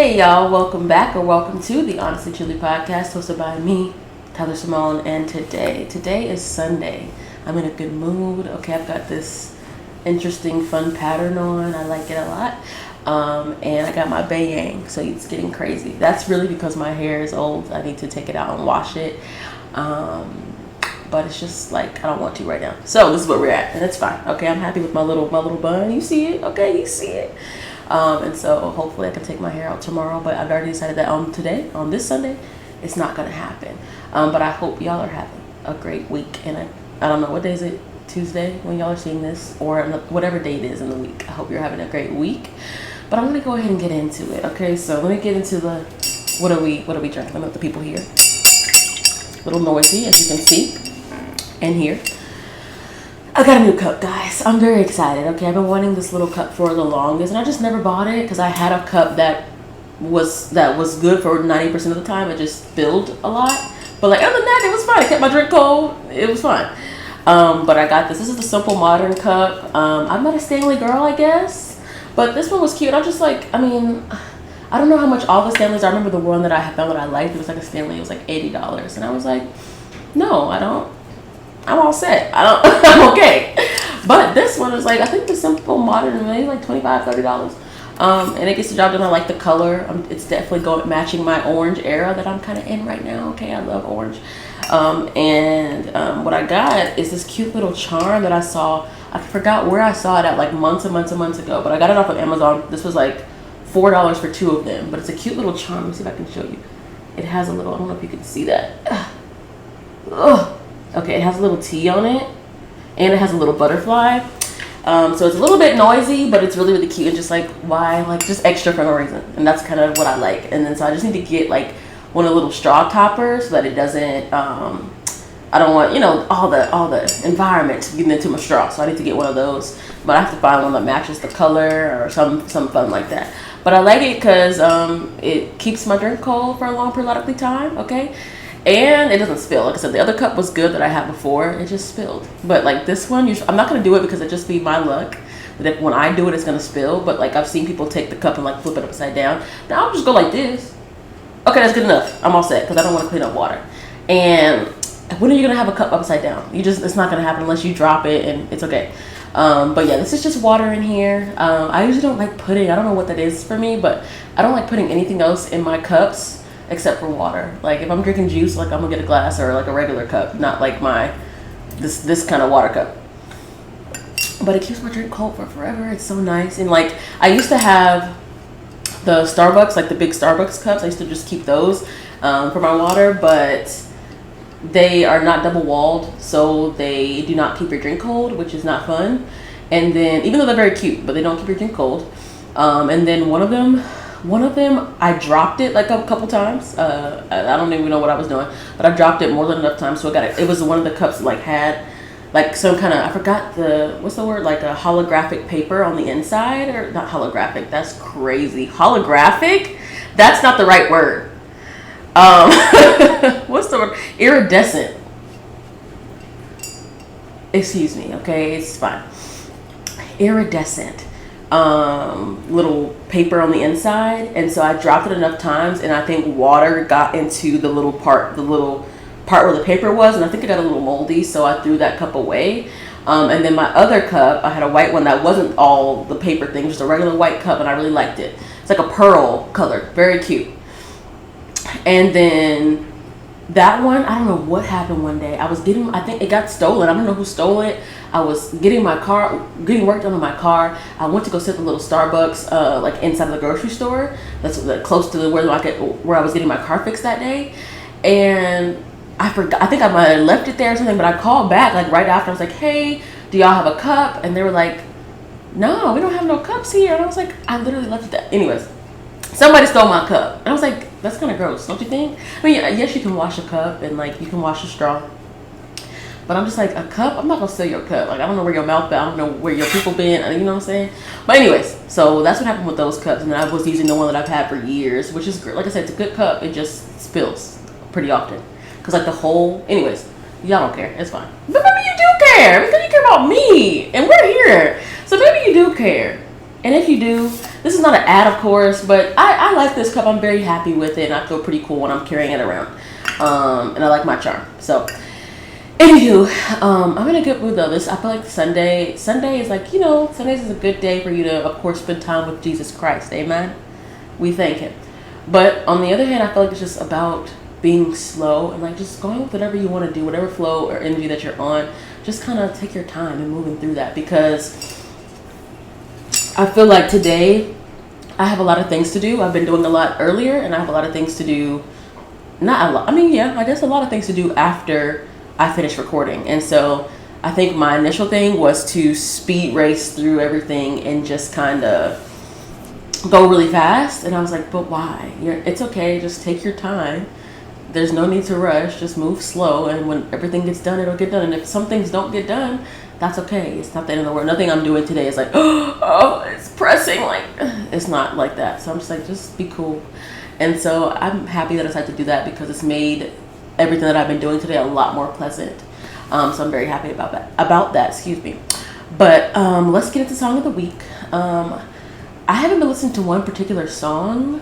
Hey y'all, welcome back or welcome to the Honestly Chilly podcast hosted by me, Tyler Cimone, and today is Sunday. I'm in a good mood. Okay, I've got this interesting fun pattern on. I like it a lot. And I got my bayang, so it's getting crazy. That's really because my hair is old. I need to take it out and wash it. But it's just like I don't want to right now. So this is where we're at, and it's fine. Okay, I'm happy with my little bun. You see it? Okay, you see it. And so hopefully I can take my hair out tomorrow. But I've already decided that on this Sunday, it's not gonna happen. But I hope y'all are having a great week. And I don't know what day is it. Tuesday when y'all are seeing this, or whatever day it is in the week. I hope you're having a great week. But I'm gonna go ahead and get into it. Okay, so let me get into the what are we drinking? Let me let the people hear. A little noisy, as you can see and hear. I got a new cup, guys. I'm very excited. Okay, I've been wanting this little cup for the longest, and I just never bought it because I had a cup that was good for 90% of the time. It just spilled a lot, but like other than that, it was fine. I kept my drink cold. It was fine. But I got this. This is the Simple Modern cup. I'm not a Stanley girl, I guess, but this one was cute. I'm just like, I don't know how much all the Stanleys are. I remember the one that I found that I liked. It was like a Stanley. It was like $80, and I was like, no, I don't. I'm all set. I'm okay. But this one is like, I think the Simple Modern, maybe like $25, $30. And it gets the job done. I like the color. It's definitely matching my orange era that I'm kind of in right now. Okay, I love orange. What I got is this cute little charm that I saw. I forgot where I saw it at, like months and months and months ago. But I got it off of Amazon. This was like $4 for 2 of them. But it's a cute little charm. Let me see if I can show you. It has a little, I don't know if you can see that. Ugh. Okay, it has a little T on it, and it has a little butterfly. So it's a little bit noisy, but it's really, really cute. And just like, why? Like, just extra for no reason. And that's kind of what I like. And then, so I just need to get like one of the little straw toppers so that it doesn't, I don't want, all the environment getting into my straw. So I need to get one of those. But I have to find one that matches the color or some fun like that. But I like it because it keeps my drink cold for a long periodically time, okay? And it doesn't spill. Like I said, the other cup was good that I had before. It just spilled. But like this one, I'm not going to do it because it just be my luck. That if when I do it, it's going to spill. But like I've seen people take the cup and like flip it upside down. Now I'll just go like this. Okay, that's good enough. I'm all set because I don't want to clean up water. And when are you going to have a cup upside down? It's not going to happen unless you drop it, and it's okay. But yeah, this is just water in here. I usually don't like putting, I don't know what that is for me, but I don't like putting anything else in my cups except for water. Like if I'm drinking juice, like I'm gonna get a glass or like a regular cup, not like this kind of water cup. But it keeps my drink cold for forever. It's so nice. And like I used to have the Starbucks, like the big Starbucks cups. I used to just keep those for my water, but they are not double walled, so they do not keep your drink cold, which is not fun. And then even though they're very cute, but they don't keep your drink cold. And then one of them I dropped it like a couple times. I don't even know what I was doing, but I dropped it more than enough times, so it was one of the cups that like had like some kind of, I forgot what's the word, like a holographic paper on the inside, or not holographic, that's crazy. Holographic? That's not the right word. What's the word? Iridescent. Excuse me, okay, it's fine. Iridescent. Little paper on the inside, and so I dropped it enough times, and I think water got into the little part where the paper was, and I think it got a little moldy, so I threw that cup away. And then my other cup, I had a white one that wasn't all the paper thing, just a regular white cup, and I really liked it. It's like a pearl color, very cute. And then that one, I don't know what happened one day. I think it got stolen. I don't know who stole it. I was getting work done on my car. I went to go sit at the little Starbucks, like inside the grocery store. That's close to where I was getting my car fixed that day. And I forgot. I think I might have left it there or something. But I called back like right after. I was like, "Hey, do y'all have a cup?" And they were like, "No, we don't have no cups here." And I was like, "I literally left it there." Anyways, somebody stole my cup, and I was like, "That's kind of gross, don't you think?" I mean, yes, you can wash a cup and like you can wash a straw. But I'm just like, a cup? I'm not going to steal your cup. Like, I don't know where your mouth been. I don't know where your people been. You know what I'm saying? But anyways, so that's what happened with those cups. And then I was using the one that I've had for years, which is great. Like I said, it's a good cup. It just spills pretty often. Because like the whole, anyways, y'all don't care. It's fine. But maybe you do care. Because you care about me. And we're here. So maybe you do care. And if you do, This is not an ad, of course, but I like this cup. I'm very happy with it, and I feel pretty cool when I'm carrying it around. And I like my charm. So, anywho, I'm in a good mood though. I feel like Sunday is like, Sundays is a good day for you to, of course, spend time with Jesus Christ. Amen. We thank Him. But on the other hand, I feel like it's just about being slow and like just going with whatever you want to do, whatever flow or energy that you're on. Just kind of take your time and moving through that, because I feel like today I have a lot of things to do. I've been doing a lot earlier, and I have a lot of things to do. Not a lot. I mean, yeah, I guess a lot of things to do after I finish recording. And so I think my initial thing was to speed race through everything and just kind of go really fast. And I was like, but why? It's okay. Just take your time. There's no need to rush. Just move slow. And when everything gets done, it'll get done. And if some things don't get done, that's okay. It's not the end of the world. Nothing I'm doing today is like, oh, it's pressing. Like, it's not like that. So I'm just like, just be cool. And so I'm happy that I decided to do that, because it's made everything that I've been doing today a lot more pleasant. So I'm very happy about that. Excuse me. But let's get into song of the week. I haven't been listening to one particular song.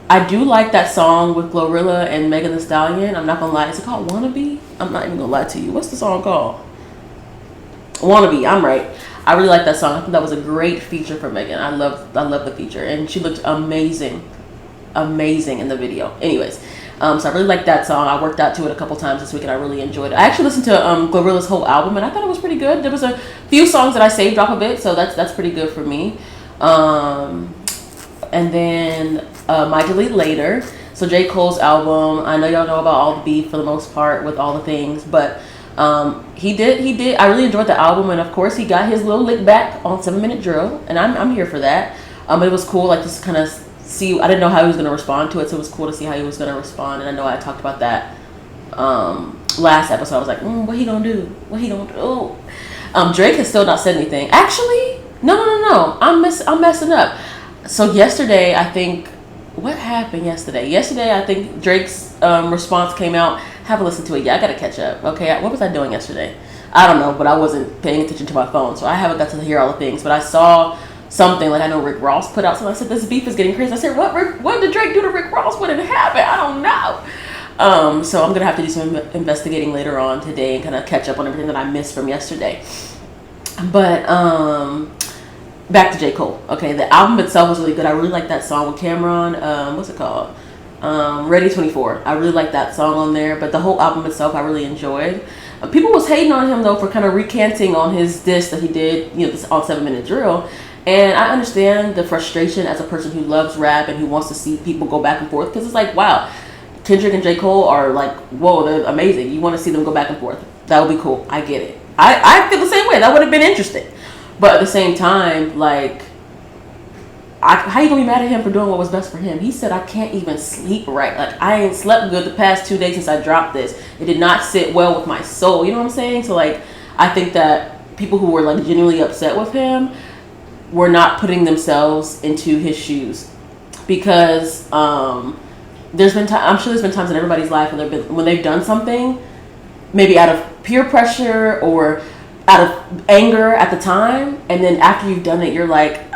I do like that song with Glorilla and Megan Thee Stallion. I'm not gonna lie. Is it called Wannabe? I'm not even gonna lie to you. What's the song called? Wannabe. I'm right. I really like that song. I think that was a great feature for Megan. I love the feature, and she looked amazing in the video. Anyways, so I really like that song. I worked out to it a couple times this week, and I really enjoyed it. I actually listened to Glorilla's whole album, and I thought it was pretty good. There was a few songs that I saved off of it, so that's pretty good for me. And then My Delete Later. So J. Cole's album. I know y'all know about all the beef for the most part with all the things, but he did. I really enjoyed the album, and of course he got his little lick back on 7 Minute Drill, and I'm here for that. It was cool, like, just kind of see. I didn't know how he was going to respond to it, so it was cool to see how he was going to respond. And I know I talked about that last episode. I was like, what he gonna do? What he gonna do? Drake has still not said anything. Actually, no. I'm messing up. So yesterday, I think, what happened yesterday? Yesterday, I think Drake's response came out. Haven't listened to it yet. I gotta catch up. Okay, what was I doing yesterday? I don't know, but I wasn't paying attention to my phone, so I haven't got to hear all the things. But I saw something, like, I know Rick Ross put out something. I said, this beef is getting crazy. I said, what did Drake do to Rick Ross? What did happen? I don't know. So I'm gonna have to do some investigating later on today and kind of catch up on everything that I missed from yesterday. But back to J. Cole. Okay, the album itself was really good. I really like that song with Cameron. What's it called? Ready 24. I really like that song on there, but the whole album itself I really enjoyed. People was hating on him though for kind of recanting on his diss that he did, this on 7 Minute Drill. And I understand the frustration as a person who loves rap and who wants to see people go back and forth, because it's like, wow, Kendrick and J. Cole are like, whoa, they're amazing. You want to see them go back and forth. That would be cool. I get it. I feel the same way. That would have been interesting. But at the same time, like, how you gonna be mad at him for doing what was best for him? He said, I can't even sleep right. Like, I ain't slept good the past 2 days since I dropped this. It did not sit well with my soul. You know what I'm saying? So, like, I think that people who were, like, genuinely upset with him were not putting themselves into his shoes. Because there's been I'm sure there's been times in everybody's life when they've done something, maybe out of peer pressure or out of anger at the time, and then after you've done it, you're like,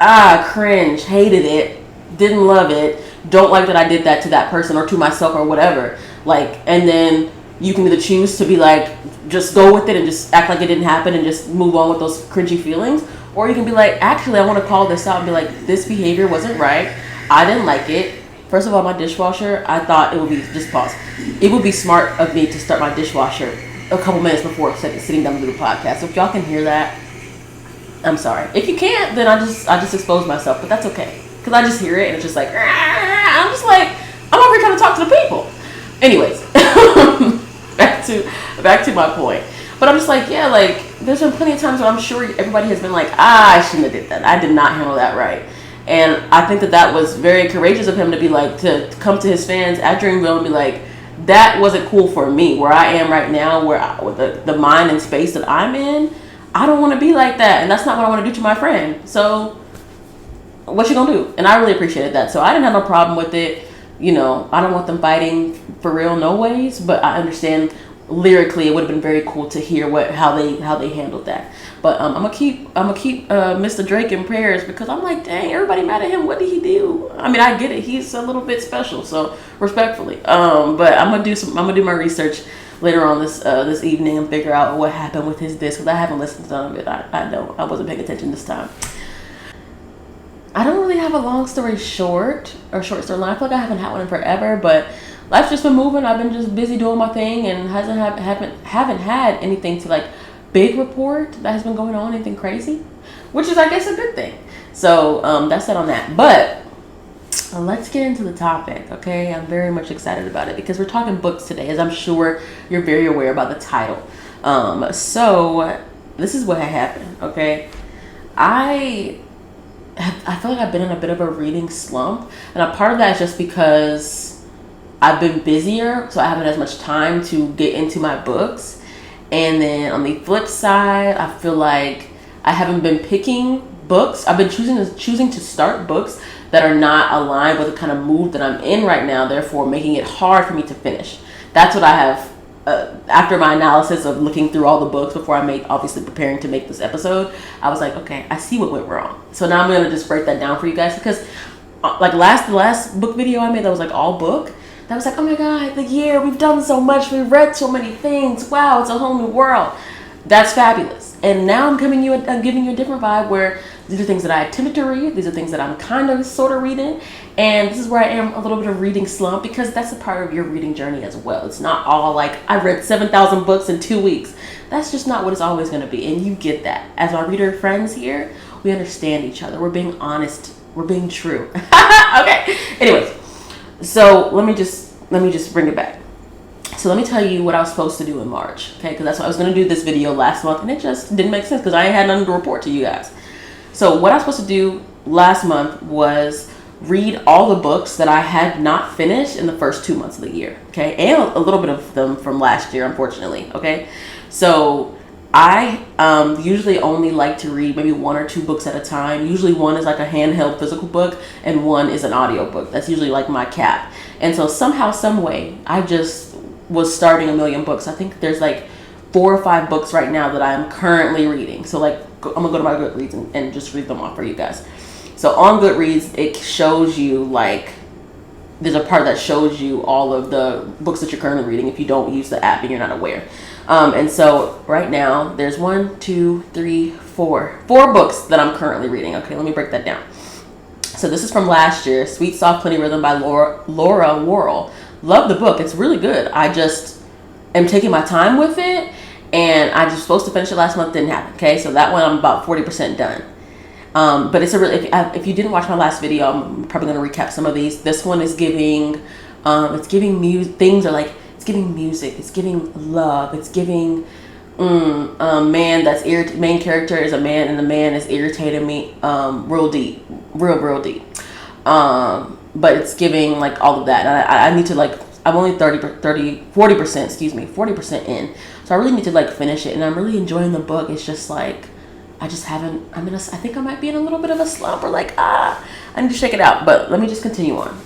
cringe, hated it, didn't love it, don't like that I did that to that person or to myself or whatever. Like, and then you can either choose to be like, just go with it and just act like it didn't happen and just move on with those cringy feelings, or you can be like, actually, I want to call this out and be like, this behavior wasn't right, I didn't like it. First of all, my dishwasher, I thought it would be, just pause, it would be smart of me to start my dishwasher a couple minutes before sitting down to do the podcast. So if y'all can hear that, I'm sorry. If you can't, then I just expose myself, but that's okay, because I just hear it and it's just like, I'm just like, I'm over here trying to talk to the people. Anyways, back to my point. But I'm just like, yeah, like, there's been plenty of times where I'm sure everybody has been like, I shouldn't have did that. I did not handle that right. And I think that was very courageous of him to be like, to come to his fans at Dreamville and be like, that wasn't cool for me. Where I am right now, with the mind and space that I'm in, I don't want to be like that. And that's not what I want to do to my friend. So what you gonna do? And I really appreciated that. So I didn't have no problem with it. I don't want them fighting for real, no ways. But I understand lyrically, it would have been very cool to hear how they handled that. But I'm gonna keep Mr. Drake in prayers, because I'm like, dang, everybody mad at him. What did he do? I mean, I get it. He's a little bit special, so respectfully. But I'm gonna do my research later on this evening and figure out what happened with his disc, because I haven't listened to none of it. I wasn't paying attention this time. I don't really have a long story short or short story line. I feel like I haven't had one in forever, but life's just been moving. I've been just busy doing my thing, and haven't had anything to like big report that has been going on, anything crazy, which is, I guess, a good thing. So that's it on that. But let's get into the topic, okay? I'm very much excited about it because we're talking books today, as I'm sure you're very aware about the title. So this is what had happened, okay? I feel like I've been in a bit of a reading slump, and a part of that is just because I've been busier, so I haven't as much time to get into my books. And then on the flip side, I feel like I haven't been picking books. I've been choosing to start books that are not aligned with the kind of mood that I'm in right now, therefore making it hard for me to finish. That's what I have. After my analysis of looking through all the books before obviously preparing to make this episode, I was like, okay, I see what went wrong. So now I'm going to just break that down for you guys, because like the last book video I made that was like all book, that was like, oh my God, the year, we've done so much, we've read so many things, wow, it's a whole new world. That's fabulous. And now I'm giving you a different vibe, where these are things that I attempted to read. These are things that I'm kind of sort of reading. And this is where I am, a little bit of reading slump, because that's a part of your reading journey as well. It's not all like, I read 7,000 books in 2 weeks. That's just not what it's always going to be. And you get that. As our reader friends here, we understand each other. We're being honest. We're being true. Okay. Anyways, so let me just bring it back. So let me tell you what I was supposed to do in March, okay? Because that's what I was going to do this video last month, and it just didn't make sense because I ain't had nothing to report to you guys. So what I was supposed to do last month was read all the books that I had not finished in the first 2 months of the year, okay? And a little bit of them from last year, unfortunately, okay? So I usually only like to read maybe 1 or 2 books at a time. Usually one is like a handheld physical book, and one is an audio book. That's usually like my cap. And so somehow, some way, I just was starting a million books. I think there's like 4 or 5 books right now that I'm currently reading. So like, I'm gonna go to my Goodreads and just read them off for you guys. So on Goodreads, it shows you like, there's a part that shows you all of the books that you're currently reading if you don't use the app and you're not aware. And so right now there's 4 books that I'm currently reading. Okay, let me break that down. So this is from last year, Sweet Soft Plenty Rhythm by Laura Worrell. Love the book. It's really good. I just am taking my time with it, and I was supposed to finish it last month. Didn't happen. Okay, so that one I'm about 40% done. But it's a really, if you didn't watch my last video, I'm probably going to recap some of these. This one is giving, it's giving music. Things are like, it's giving music. It's giving love. It's giving man that's main character is a man, and the man is irritating me real deep. But it's giving like all of that, and I need to like, I'm only 40% in, so I really need to like finish it, and I'm really enjoying the book. It's just like, I just haven't, I think I might be in a little bit of a slump, or like, I need to shake it out. But let me just continue on.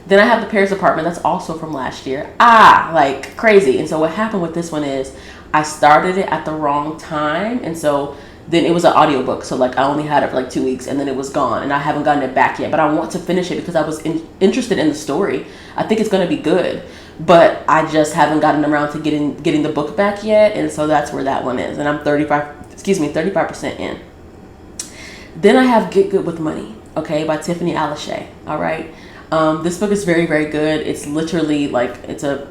Then I have The Paris Apartment. That's also from last year. Like crazy. And so what happened with this one is I started it at the wrong time, and so then it was an audiobook, so like I only had it for like 2 weeks, and then it was gone, and I haven't gotten it back yet. But I want to finish it because I was interested in the story. I think it's going to be good, but I just haven't gotten around to getting the book back yet, and so that's where that one is. And I'm 35% in. Then I have Get Good with Money, okay, by Tiffany Alashay. All right, this book is very, very good. It's literally like it's a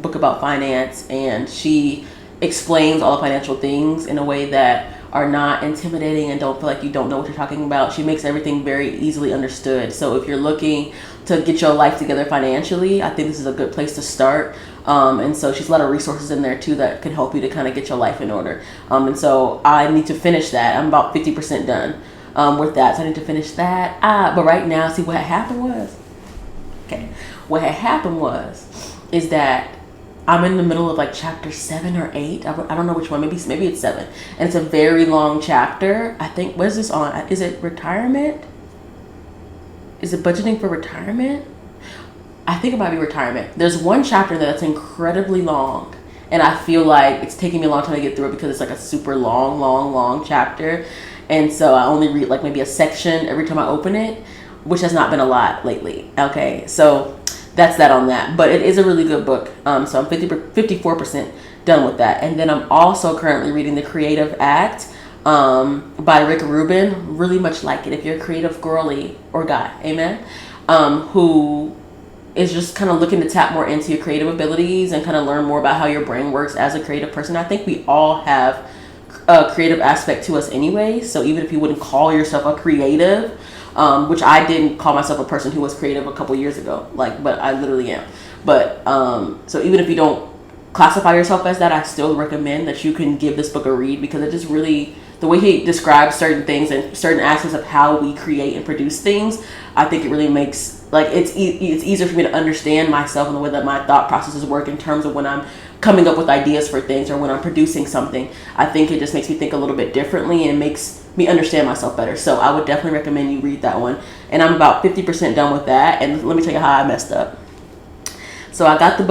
book about finance, and she explains all the financial things in a way that are not intimidating and don't feel like you don't know what you're talking about. She makes everything very easily understood. So if you're looking to get your life together financially, I think this is a good place to start. And so she's a lot of resources in there too that can help you to kind of get your life in order. And so I need to finish that. I'm about 50% done with that. So I need to finish that. But right now, see what had happened was, is that I'm in the middle of like chapter 7 or 8. I don't know which one. Maybe it's 7. And it's a very long chapter. I think, what is this on? Is it retirement? Is it budgeting for retirement? I think it might be retirement. There's one chapter that's incredibly long, and I feel like it's taking me a long time to get through it because it's like a super long chapter, and so I only read like maybe a section every time I open it, which has not been a lot lately. Okay, so that's that on that, but it is a really good book. So I'm 54% done with that, and then I'm also currently reading The Creative Act by Rick Rubin. Really much like it if you're a creative girly or guy, amen, who is just kind of looking to tap more into your creative abilities and kind of learn more about how your brain works as a creative person. I think we all have a creative aspect to us anyway, so even if you wouldn't call yourself a creative, which I didn't call myself a person who was creative a couple years ago, like, but I literally am. But so even if you don't classify yourself as that, I still recommend that you can give this book a read, because it just really, the way he describes certain things and certain aspects of how we create and produce things, I think it really makes, like, it's easier for me to understand myself and the way that my thought processes work in terms of when I'm coming up with ideas for things or when I'm producing something. I think it just makes me think a little bit differently and makes me understand myself better. So I would definitely recommend you read that one. And I'm about 50% done with that. And let me tell you how I messed up. So I got the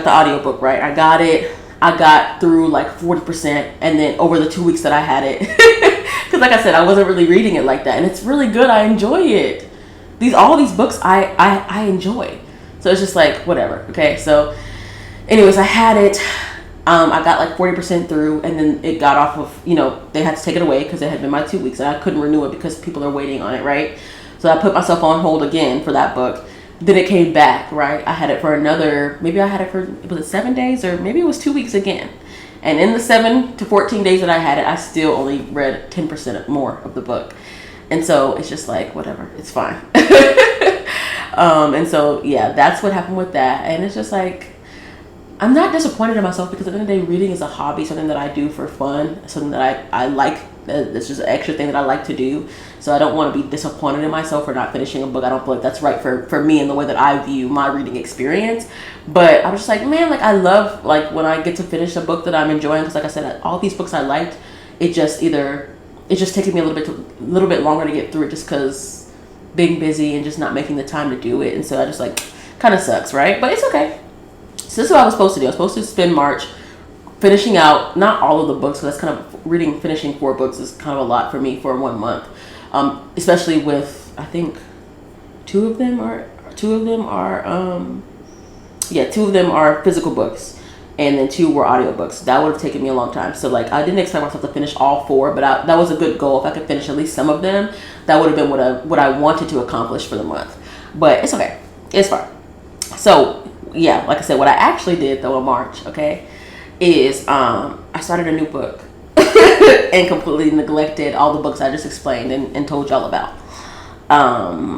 audiobook, right? I got through like 40%, and then over the 2 weeks that I had it, because like I said, I wasn't really reading it like that, and it's really good. I enjoy it. All these books I enjoy. So it's just like whatever. Okay. So anyways, I had it. I got like 40% through, and then it got off of, they had to take it away because it had been my 2 weeks, and I couldn't renew it because people are waiting on it, right? So I put myself on hold again for that book. Then it came back, right? I had it for another, maybe I had it for, was it 7 days, or maybe it was 2 weeks again. And in the 7 to 14 days that I had it, I still only read 10% more of the book. And so it's just like, whatever, it's fine. And so, yeah, that's what happened with that. And it's just like, I'm not disappointed in myself, because at the end of the day, reading is a hobby, something that I do for fun, something that I like. It's just an extra thing that I like to do. So I don't want to be disappointed in myself for not finishing a book. I don't feel like that's right for me and the way that I view my reading experience. But I was just like, man, like I love like when I get to finish a book that I'm enjoying, because like I said, all these books I liked, it's just taking me a little bit longer to get through it, just because being busy and just not making the time to do it. And so I just like, kind of sucks, right? But it's okay. So this is what I was supposed to do. I was supposed to spend March finishing out, not all of the books, because that's kind of finishing 4 books is kind of a lot for me for 1 month. Especially with, I think two of them are physical books, and then 2 were audiobooks. That would have taken me a long time. So like, I didn't expect myself to finish all 4, but that was a good goal. If I could finish at least some of them, that would have been what I wanted to accomplish for the month. But it's okay. It's fine. So yeah, like I said, what I actually did though in March, okay, is I started a new book and completely neglected all the books I just explained and told y'all about.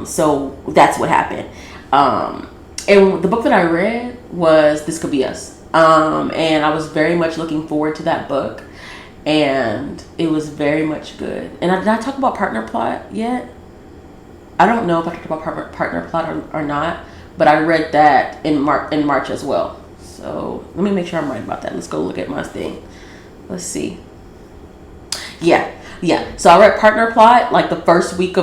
So that's what happened. And the book that I read was This Could Be Us. And I was very much looking forward to that book, and it was very much good. And did I talk about Partner Plot yet? I don't know if I talked about Partner Plot or not, but I read that in March as well. So let me make sure I'm right about that. Let's go look at my thing. Let's see. Yeah. So I read Partner Plot like the first 2 weeks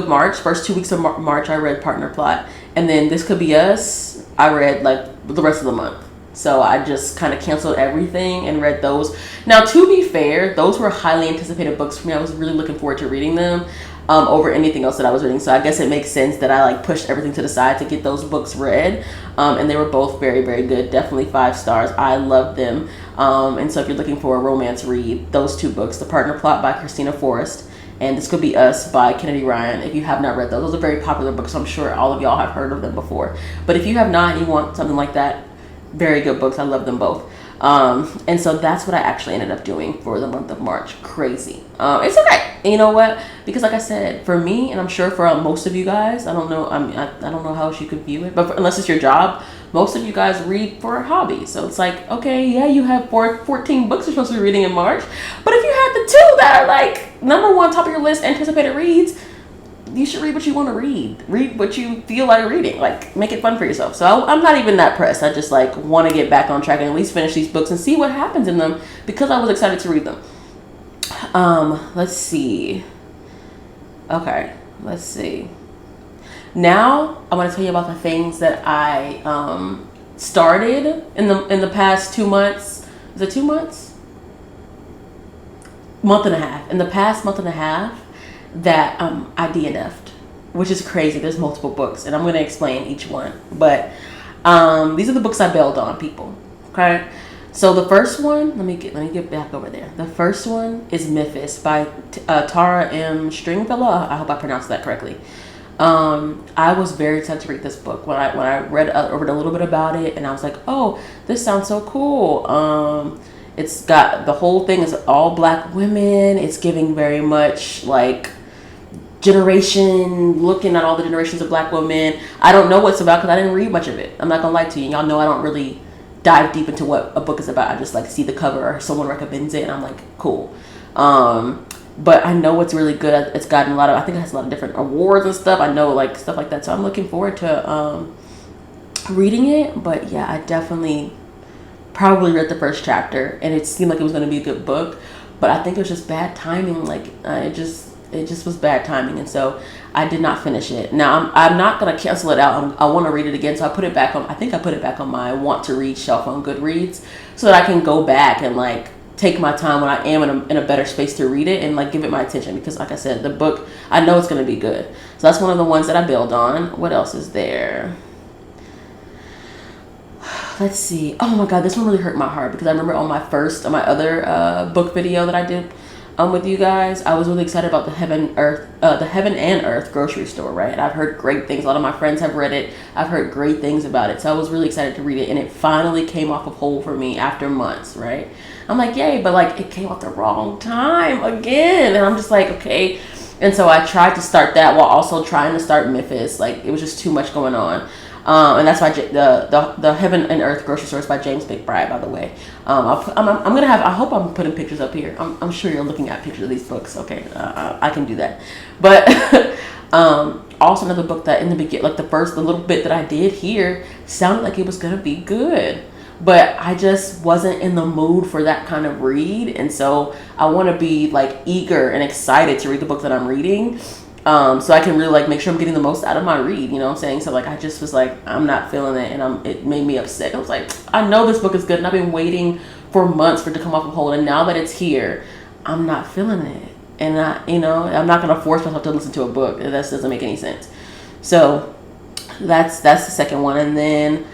of March. I read Partner Plot, and then This Could Be Us I read like the rest of the month. So I just kind of canceled everything and read those. Now, to be fair, those were highly anticipated books for me. I was really looking forward to reading them over anything else that I was reading. So I guess it makes sense that I like pushed everything to the side to get those books read. And they were both very, very good. Definitely 5 stars. I loved them. And so if you're looking for a romance read, those 2 books, The Partner Plot by Christina Forrest and This Could Be Us by Kennedy Ryan. If you have not read those are very popular books. So I'm sure all of y'all have heard of them before. But if you have not and you want something like that, very good books. I love them both. And so that's what I actually ended up doing for the month of March. Crazy. It's okay. And you know what? Because like I said, for me, and I'm sure for most of you guys, I don't know. I mean, I don't know how else you could view it, but unless it's your job, most of you guys read for a hobby. So it's like, okay, yeah, you have 14 books you're supposed to be reading in March. But if you have the 2 that are like number 1 top of your list, anticipated reads, you should read what you want to read. Read what you feel like reading. Like, make it fun for yourself. So I'm not even that pressed. I just like want to get back on track and at least finish these books and see what happens in them, because I was excited to read them. Let's see. Okay, let's see. Now I want to tell you about the things that I started in the past 2 months Is it 2 months? Month and a half. In the past month and a half, that I DNF'd, which is crazy. There's multiple books, and I'm going to explain each one. But these are the books I bailed on, people. Okay. So the first one, let me get back over there. The first one is Memphis by Tara M. Stringfellow. I hope I pronounced that correctly. I was very excited to read this book when I read a little bit about it, and I was like, oh, this sounds so cool. It's got, the whole thing is all Black women. It's giving very much like generation, looking at all the generations of Black women. I don't know what it's about because I didn't read much of it. I'm not gonna lie to you. Y'all know I don't really dive deep into what a book is about. I just like see the cover or someone recommends it and I'm like, cool. But I know it's really good. It's gotten a lot of, I think it has a lot of different awards and stuff. I know like stuff like that. So I'm looking forward to reading it. But yeah, I definitely probably read the first chapter and it seemed like it was going to be a good book. But I think it was just bad timing. Like it just was bad timing. And so I did not finish it. Now I'm not going to cancel it out. I want to read it again. So I put it back on, I think I put it back on my want to read shelf on Goodreads so that I can go back and like take my time when I am in a better space to read it and like give it my attention, because like I said, the book, I know it's going to be good. So that's one of the ones that I build on. What else is there? Let's see. Oh my God, this one really hurt my heart because I remember on my other book video that I did with you guys, I was really excited about the Heaven and Earth grocery store, right? And I've heard great things. A lot of my friends have read it. I've heard great things about it. So I was really excited to read it, and it finally came off of hold for me after months, right? I'm like, yay, but like it came at the wrong time again. And I'm just like, okay. And so I tried to start that while also trying to start Memphis. Like it was just too much going on. And that's why the Heaven and Earth grocery store is by James McBride, by the way. I'm gonna have, I hope I'm putting pictures up here. I'm sure you're looking at pictures of these books. Okay, I can do that. But also another book that in the beginning, like the little bit that I did here sounded like it was gonna be good, but I just wasn't in the mood for that kind of read. And so I want to be like eager and excited to read the book that I'm reading. So I can really like make sure I'm getting the most out of my read, you know what I'm saying? So like, I just was like, I'm not feeling it, and it made me upset. I was like, I know this book is good and I've been waiting for months for it to come off of hold, and now that it's here, I'm not feeling it. And I'm not going to force myself to listen to a book. That doesn't make any sense. So that's the second one. And then,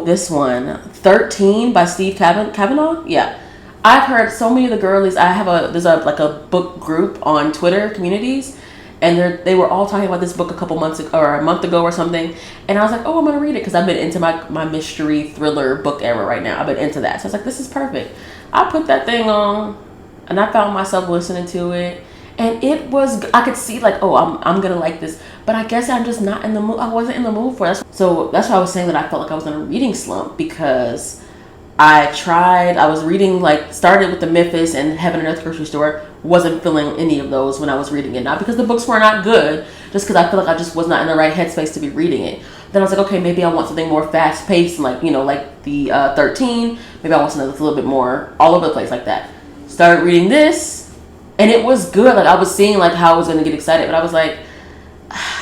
this one, 13 by Steve Kavanaugh. Yeah. I've heard so many of the girlies, there's a book group on Twitter communities, and they were all talking about this book a couple months ago, or a month ago or something. And I was like, I'm going to read it, because I've been into my mystery thriller book era right now. I've been into that. So I was like, this is perfect. I put that thing on, and I found myself listening to it. And it was, I could see like, I'm going to like this. But I guess I'm just not in the mood. I wasn't in the mood for it. So that's why I was saying that I felt like I was in a reading slump, because I was reading, like, started with the Memphis and Heaven and Earth grocery store. Wasn't feeling any of those when I was reading it. Not because the books were not good, just because I feel like I just was not in the right headspace to be reading it. Then I was like, okay, maybe I want something more fast paced, like, like the 13. Maybe I want something that's a little bit more all over the place like that. Started reading this, and it was good. Like, I was seeing like how I was going to get excited, but I was like,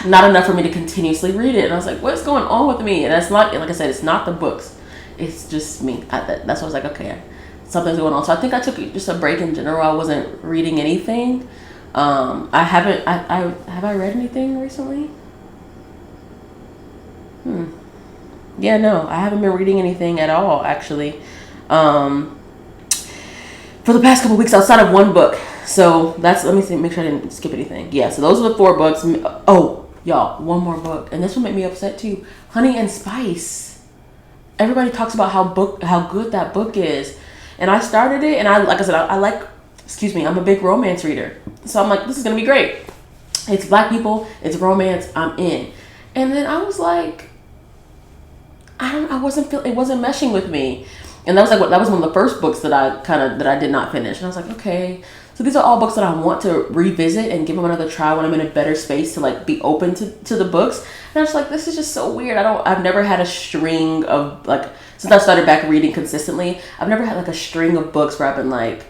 not enough for me to continuously read it. And I was like, what's going on with me? And that's not, like I said, it's not the books. It's just me. That's why I was like, okay, something's going on. So I think I took just a break in general. I wasn't reading anything. Have I read anything recently? Yeah, no, I haven't been reading anything at all, actually. For the past couple weeks, outside of one book. So let me see, make sure I didn't skip anything. Yeah, so those are the 4 books. Oh, y'all, one more book. And this one made me upset too. Honey and Spice. Everybody talks about how good that book is. And I started it, and I'm a big romance reader. So I'm like, this is going to be great. It's Black people, it's romance, I'm in. And then I was like, it wasn't meshing with me. And that was one of the first books that I did not finish. And I was like, okay. So these are all books that I want to revisit and give them another try when I'm in a better space to like be open to the books. And I was like, this is just so weird. I've never had a string of like, since I started back reading consistently, I've never had like a string of books where I've been like,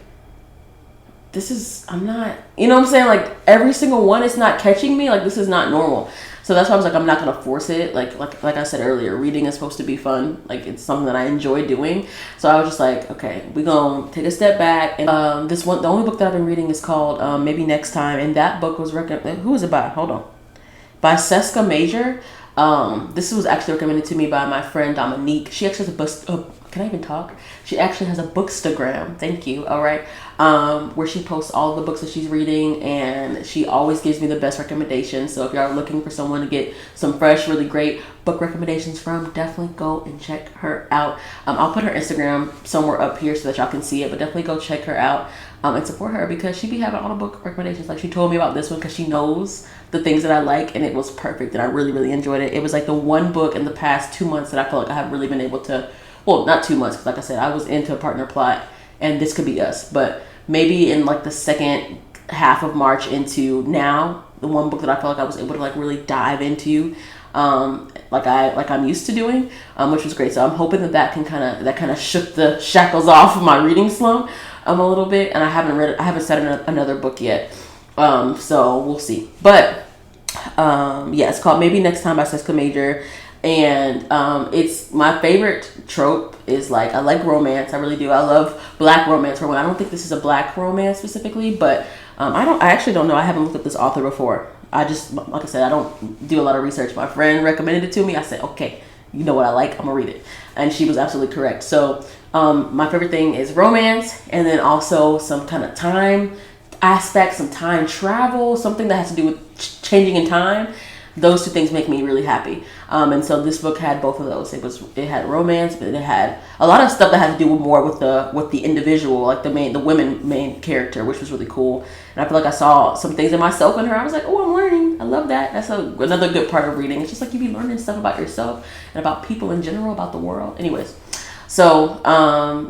I'm not, you know what I'm saying? Like every single one is not catching me. Like this is not normal. So that's why I was like, I'm not gonna force it. Like I said earlier, reading is supposed to be fun. Like it's something that I enjoy doing. So I was just like, okay, we gonna take a step back. And the only book that I've been reading is called Maybe Next Time, and that book was recommended. Who was it by? Hold on, by Seska Major. This was actually recommended to me by my friend Dominique. She actually has a book. Can I even talk? She actually has a bookstagram. Thank you. All right. Where she posts all the books that she's reading, and she always gives me the best recommendations. So if y'all are looking for someone to get some fresh, really great book recommendations from, definitely go and check her out. I'll put her Instagram somewhere up here so that y'all can see it, but definitely go check her out and support her, because she be having all the book recommendations. Like she told me about this one because she knows the things that I like, and it was perfect, and I really, really enjoyed it. It was like the one book in the past 2 months that I felt like I have really been able to, well, not 2 months, because like I said, I was into a partner plot, and This Could Be Us, but maybe in like the second half of March into now, the one book that I felt like I was able to like really dive into, like I'm used to doing, which was great. So I'm hoping that kind of shook the shackles off of my reading slump a little bit. And I haven't started another book yet, so we'll see. But yeah, it's called Maybe Next Time by Seska Major. And it's my favorite trope is like, I like romance. I really do. I love black romance. I don't think this is a black romance specifically, but I actually don't know. I haven't looked at this author before. I just, like I said, I don't do a lot of research. My friend recommended it to me. I said, okay, you know what I like, I'm gonna read it. And she was absolutely correct. So my favorite thing is romance, and then also some kind of time aspect, some time travel, something that has to do with changing in time. Those two things make me really happy. And so this book had both of those. It had romance, but it had a lot of stuff that had to do more with the individual, like the women main character, which was really cool. And I feel like I saw some things in myself in her. I was like, oh, I'm learning. I love that. That's another good part of reading. It's just like you be learning stuff about yourself and about people in general, about the world. Anyways, so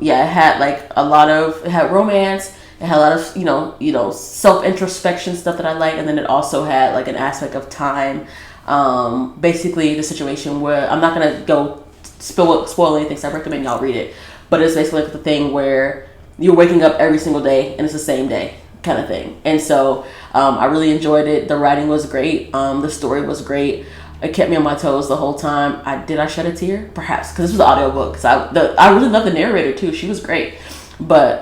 yeah, it had it had romance. It had a lot of, self-introspection stuff that I like. And then it also had like an aspect of time. Basically the situation where, I'm not going to go spoil anything, so I recommend y'all read it. But it's basically like the thing where you're waking up every single day and it's the same day kind of thing. And so I really enjoyed it. The writing was great. The story was great. It kept me on my toes the whole time. Did I shed a tear? Perhaps, because this was an audiobook. I really love the narrator too. She was great. But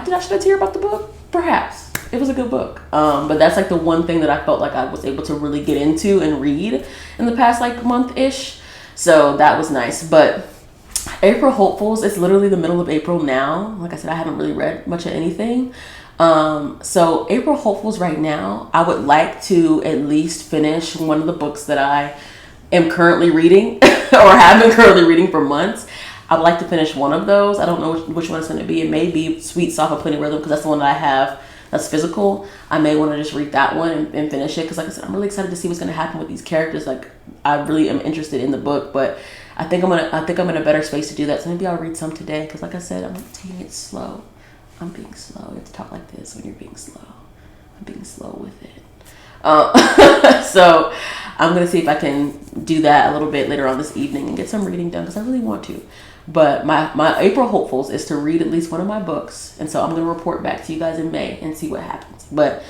did I shed a tear about the book? Perhaps. It was a good book. But that's like the one thing that I felt like I was able to really get into and read in the past like month-ish. So that was nice. But April Hopefuls, it's literally the middle of April now. Like I said, I haven't really read much of anything. So April Hopefuls right now, I would like to at least finish one of the books that I am currently reading or have been currently reading for months. I would like to finish one of those. I don't know which one it's going to be. It may be Sweet, Soft, and Plenty Rhythm, because that's the one that I have that's physical. I may want to just read that one and finish it, because like I said, I'm really excited to see what's going to happen with these characters. Like, I really am interested in the book, but I think I'm in a better space to do that. So maybe I'll read some today, because like I said, I'm taking it slow. I'm being slow. You have to talk like this when you're being slow. I'm being slow with it. So I'm going to see if I can do that a little bit later on this evening and get some reading done, because I really want to. But my April Hopefuls is to read at least one of my books. And so I'm going to report back to you guys in May and see what happens. But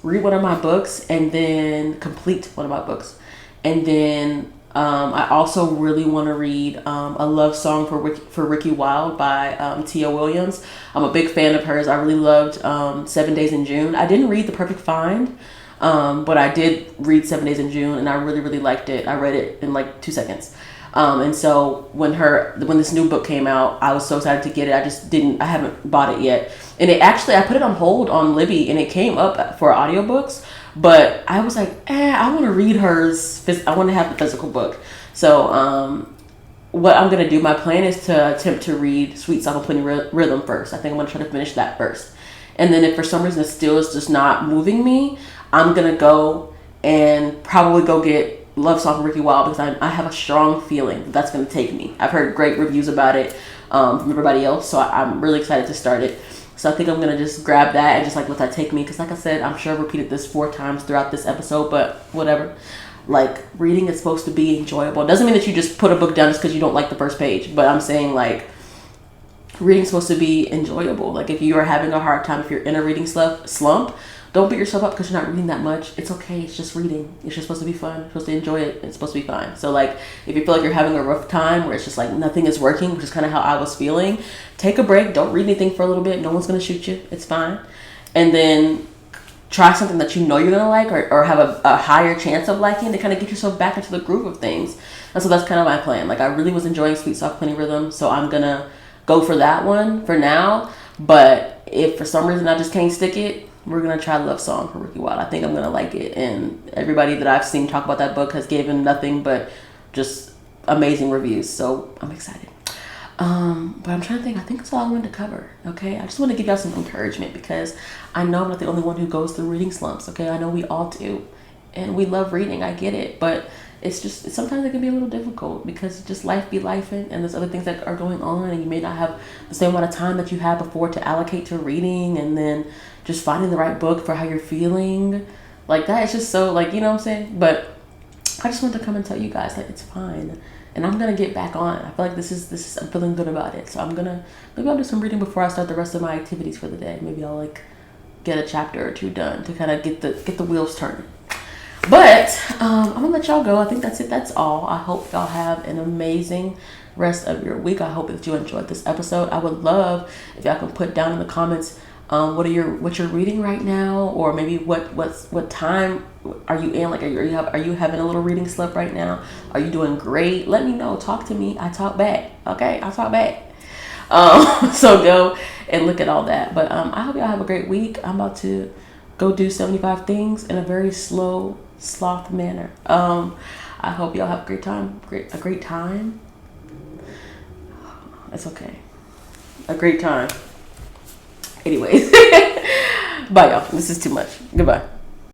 read one of my books and then complete one of my books. And then I also really want to read a love song for Ricky Wilde by Tia Williams. I'm a big fan of hers. I really loved 7 Days in June. I didn't read The Perfect Find, but I did read 7 Days in June, and I really, really liked it. I read it in like 2 seconds. And so when this new book came out, I was so excited to get it. I haven't bought it yet. And I put it on hold on Libby, and it came up for audiobooks, but I was like, I want to read hers. I want to have the physical book. So, what I'm going to do, my plan is to attempt to read Sweet, Soft, and Plenty Rhythm first. I think I'm going to try to finish that first. And then if for some reason it still is just not moving me, I'm going to go and probably go get Love Song from Ricky Wilde, because I have a strong feeling that's going to take me. I've heard great reviews about it from everybody else, so I'm really excited to start it. So I think I'm going to just grab that and just like let that take me, because like I said, I'm sure I've repeated this 4 times throughout this episode, but whatever. Like, reading is supposed to be enjoyable. It doesn't mean that you just put a book down just because you don't like the first page, but I'm saying like reading is supposed to be enjoyable. Like, if you are having a hard time, if you're in a reading slump, don't beat yourself up because you're not reading that much. It's okay. It's just reading. It's just supposed to be fun. You're supposed to enjoy it. It's supposed to be fine. So like, if you feel like you're having a rough time where it's just like nothing is working, which is kind of how I was feeling, take a break. Don't read anything for a little bit. No one's going to shoot you. It's fine. And then try something that you know you're going to like, or have a higher chance of liking, to kind of get yourself back into the groove of things. And so that's kind of my plan. Like, I really was enjoying Sweet Soft Cleaning Rhythm, so I'm going to go for that one for now. But if for some reason I just can't stick it, we're going to try Love Song for Ricky Wilde. I think I'm going to like it. And everybody that I've seen talk about that book has given nothing but just amazing reviews. So I'm excited. But I'm trying to think. I think that's all I wanted to cover. Okay, I just want to give y'all some encouragement, because I know I'm not the only one who goes through reading slumps. Okay, I know we all do, and we love reading. I get it, but it's just sometimes it can be a little difficult because just life be lifing, and there's other things that are going on, and you may not have the same amount of time that you had before to allocate to reading, and then just finding the right book for how you're feeling. Like, that is just so, like, you know what I'm saying? But I just wanted to come and tell you guys that it's fine. And I'm going to get back on. I feel like this is, I'm feeling good about it. So maybe I'll do some reading before I start the rest of my activities for the day. Maybe I'll like get a chapter or two done to kind of get the wheels turning. But I'm going to let y'all go. I think that's it. That's all. I hope y'all have an amazing rest of your week. I hope that you enjoyed this episode. I would love if y'all can put down in the comments what you're reading right now, or maybe what time are you in? Like, are you having a little reading slip right now? Are you doing great? Let me know. Talk to me. I talk back. Okay, I talk back. So go and look at all that. But I hope y'all have a great week. I'm about to go do 75 things in a very slow, sloth manner. I hope y'all have a great time. A great time. It's okay. A great time. Anyways, bye y'all. This is too much. Goodbye.